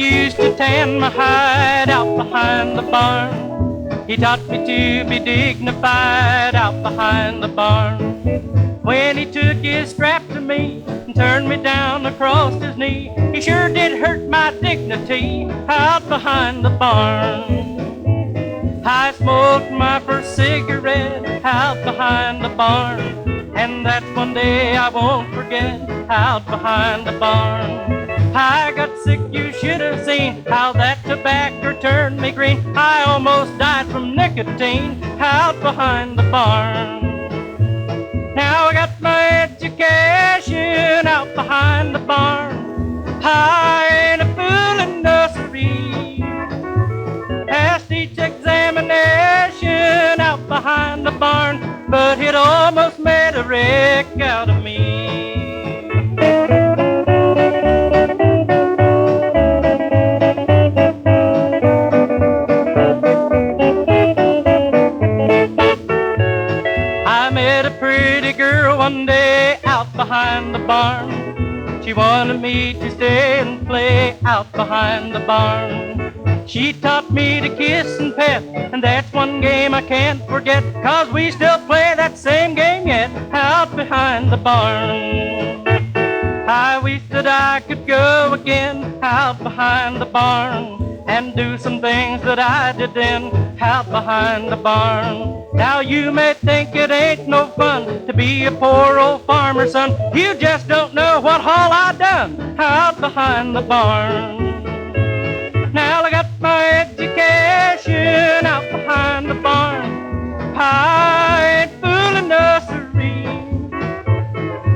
used to tan my hide out behind the barn. He taught me to be dignified out behind the barn. When he took his strap to me and turned me down across his knee, he sure did hurt my dignity out behind the barn. I smoked my first cigarette out behind the barn, and that's one day I won't forget out behind the barn. I got sick, you should have seen how that tobacco turned me green. I almost died from nicotine out behind the barn. Now I got my education out behind the barn. I ain't a fool in nursery. Passed each examination out behind the barn, but it almost made a wreck out of me. I met a pretty girl one day out behind the barn. She wanted me to stay and play out behind the barn. She taught me to kiss and pet, and that's one game I can't forget, 'cause we still play that same game yet out behind the barn. I wish that I could go again out behind the barn and do some things that I did then out behind the barn. Now you may think it ain't no fun to be a poor old farmer's son. You just don't know what all I done out behind the barn. Now I got my education out behind the barn. I ain't fooling nursery.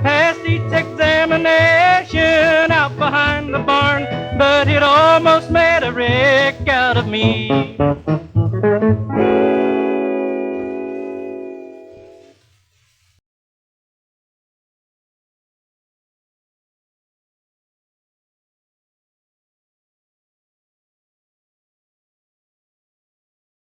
Passed each examination out behind the barn, but it almost made a wreck out of me.